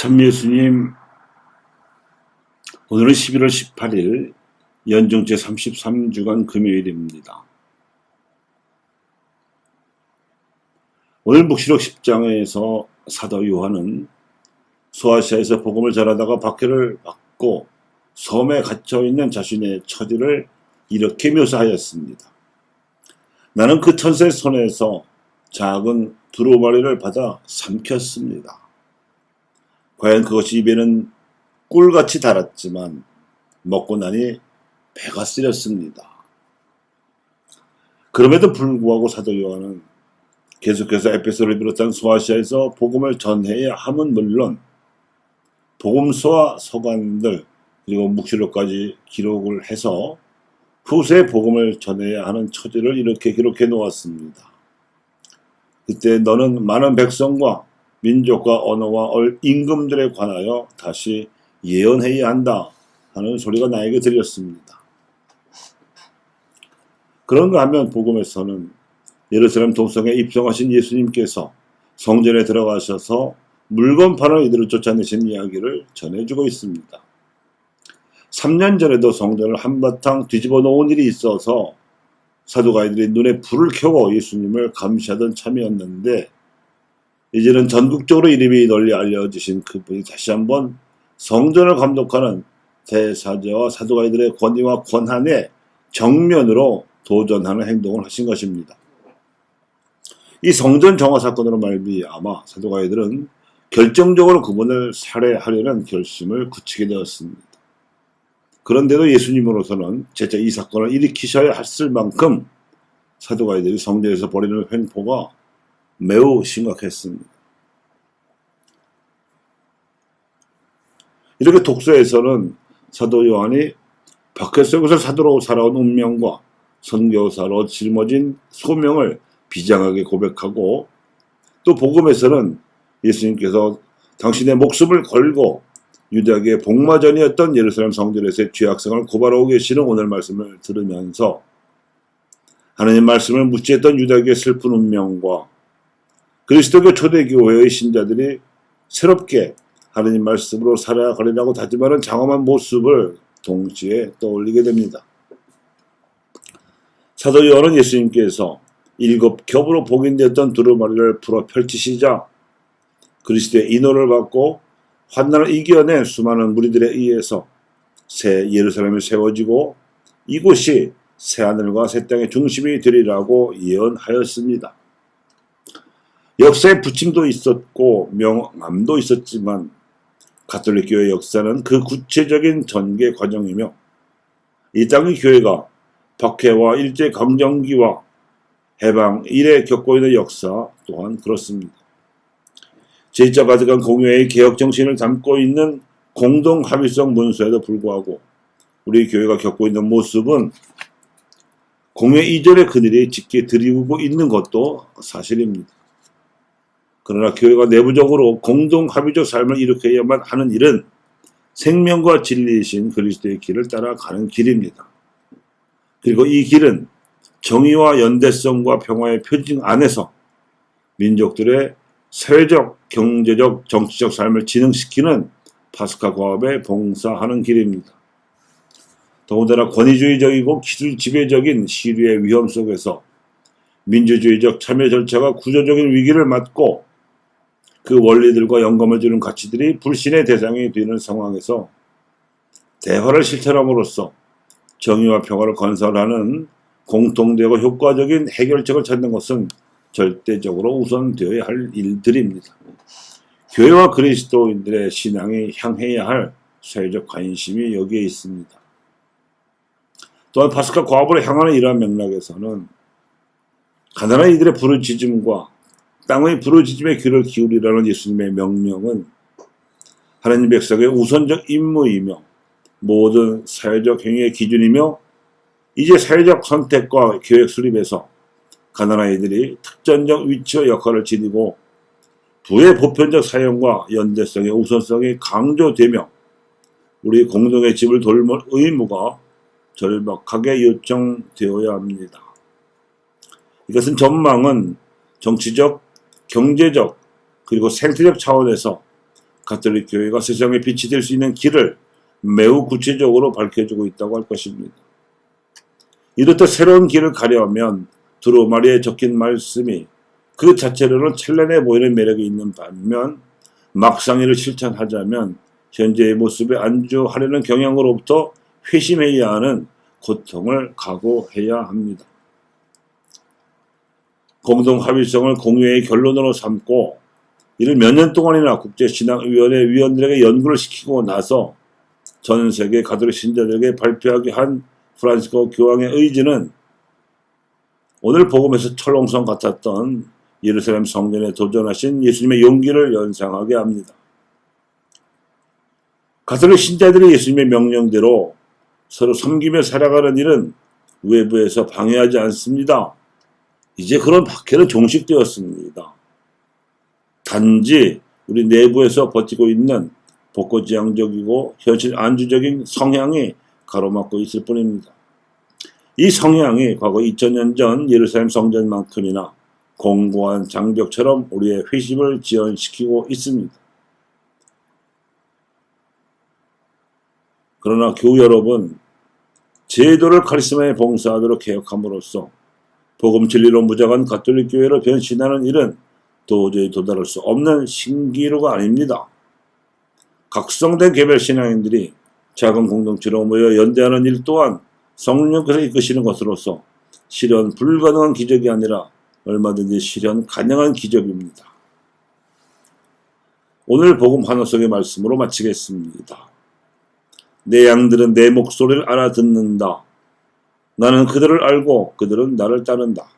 참 예수님, 오늘은 11월 18일 연중 제33주간 금요일입니다. 오늘 묵시록 10장에서 사도 요한은 소아시아에서 복음을 전하다가 박해를 받고 섬에 갇혀있는 자신의 처지를 이렇게 묘사하였습니다. 나는 그 천사의 손에서 작은 두루마리를 받아 삼켰습니다. 과연 그것이 입에는 꿀같이 달았지만 먹고 나니 배가 쓰렸습니다. 그럼에도 불구하고 사도 요한은 계속해서 에베소를 비롯한 소아시아에서 복음을 전해야 함은 물론 복음서와 서간들 그리고 묵시록까지 기록을 해서 후세에 복음을 전해야 하는 처지를 이렇게 기록해 놓았습니다. 그때 너는 많은 백성과 민족과 언어와 임금들에 관하여 다시 예언해야 한다 하는 소리가 나에게 들렸습니다. 그런가 하면 복음에서는 예루살렘 동성에 입성하신 예수님께서 성전에 들어가셔서 물건 파는 이들을 쫓아내신 이야기를 전해주고 있습니다. 3년 전에도 성전을 한바탕 뒤집어 놓은 일이 있어서 사두가이들이 눈에 불을 켜고 예수님을 감시하던 참이었는데 이제는 전국적으로 이름이 널리 알려지신 그분이 다시 한번 성전을 감독하는 대사제와 사두가이들의 권위와 권한에 정면으로 도전하는 행동을 하신 것입니다. 이 성전 정화 사건으로 말미암아 사두가이들은 결정적으로 그분을 살해하려는 결심을 굳히게 되었습니다. 그런데도 예수님으로서는 재차 이 사건을 일으키셔야 했을 만큼 사두가이들이 성전에서 벌이는 횡포가 매우 심각했습니다. 이렇게 독서에서는 사도 요한이 박해 속에서 사도로 살아온 운명과 선교사로 짊어진 소명을 비장하게 고백하고 또 복음에서는 예수님께서 당신의 목숨을 걸고 유대학의 복마전이었던 예루살렘 성전에서의 죄악성을 고발하고 계시는 오늘 말씀을 들으면서 하나님 말씀을 무시했던 유대학의 슬픈 운명과 그리스도교 초대교회의 신자들이 새롭게 하나님 말씀으로 살아가려고 다짐하는 장엄한 모습을 동시에 떠올리게 됩니다. 사도 요한은 예수님께서 7겹으로 복인되었던 두루마리를 풀어 펼치시자 그리스도의 인호를 받고 환난을 이겨낸 수많은 무리들에 의해서 새 예루살렘이 세워지고 이곳이 새하늘과 새 땅의 중심이 되리라고 예언하였습니다. 역사에 부침도 있었고 명암도 있었지만 가톨릭 교회 역사는 그 구체적인 전개 과정이며 이 땅의 교회가 박해와 일제강점기와 해방 이래 겪고 있는 역사 또한 그렇습니다. 제2차 바티칸 공회의 개혁 정신을 담고 있는 공동 합의성 문서에도 불구하고 우리 교회가 겪고 있는 모습은 공회 이전의 그들이 짙게 드리우고 있는 것도 사실입니다. 그러나 교회가 내부적으로 공동 합의적 삶을 일으켜야만 하는 일은 생명과 진리이신 그리스도의 길을 따라가는 길입니다. 그리고 이 길은 정의와 연대성과 평화의 표징 안에서 민족들의 사회적, 경제적, 정치적 삶을 진흥시키는 파스카 과업에 봉사하는 길입니다. 더군다나 권위주의적이고 기술 지배적인 시류의 위험 속에서 민주주의적 참여 절차가 구조적인 위기를 맞고 그 원리들과 영감을 주는 가치들이 불신의 대상이 되는 상황에서 대화를 실천함으로써 정의와 평화를 건설하는 공통되고 효과적인 해결책을 찾는 것은 절대적으로 우선되어야 할 일들입니다. 교회와 그리스도인들의 신앙이 향해야 할 사회적 관심이 여기에 있습니다. 또한 파스카 과업을 향하는 이러한 맥락에서는 가난한 이들의 부르짖음과 땅의 부르짖음에 귀를 기울이라는 예수님의 명령은 하나님 백성의 우선적 임무이며 모든 사회적 행위의 기준이며 이제 사회적 선택과 계획 수립에서 가난한 이들이 특전적 위치와 역할을 지니고 부의 보편적 사용과 연대성의 우선성이 강조되며 우리 공동의 집을 돌볼 의무가 절박하게 요청되어야 합니다. 이것은 전망은 정치적, 경제적, 그리고 생태적 차원에서 가톨릭 교회가 세상에 빛이 될 수 있는 길을 매우 구체적으로 밝혀주고 있다고 할 것입니다. 이렇듯 새로운 길을 가려면 두루마리에 적힌 말씀이 그 자체로는 찬란해 보이는 매력이 있는 반면 막상 이를 실천하자면 현재의 모습에 안주하려는 경향으로부터 회심해야 하는 고통을 각오해야 합니다. 공동 합의성을 공유의 결론으로 삼고 이를 몇 년 동안이나 국제신앙위원회 위원들에게 연구를 시키고 나서 전 세계 가톨릭 신자들에게 발표하게 한 프란시스코 교황의 의지는 오늘 복음에서 철옹성 같았던 예루살렘 성전에 도전하신 예수님의 용기를 연상하게 합니다. 가톨릭 신자들이 예수님의 명령대로 서로 섬기며 살아가는 일은 외부에서 방해하지 않습니다. 이제 그런 박해는 종식되었습니다. 단지 우리 내부에서 버티고 있는 복고지향적이고 현실 안주적인 성향이 가로막고 있을 뿐입니다. 이 성향이 과거 2000년 전 예루살렘 성전만큼이나 공고한 장벽처럼 우리의 회심을 지연시키고 있습니다. 그러나 교우 여러분, 제도를 카리스마에 봉사하도록 개혁함으로써 복음 진리로 무장한 가톨릭 교회로 변신하는 일은 도저히 도달할 수 없는 신기루가 아닙니다. 각성된 개별 신앙인들이 작은 공동체로 모여 연대하는 일 또한 성령께서 이끄시는 것으로서 실현 불가능한 기적이 아니라 얼마든지 실현 가능한 기적입니다. 오늘 복음 하나성의 말씀으로 마치겠습니다. 내 양들은 내 목소리를 알아듣는다. 나는 그들을 알고 그들은 나를 따른다.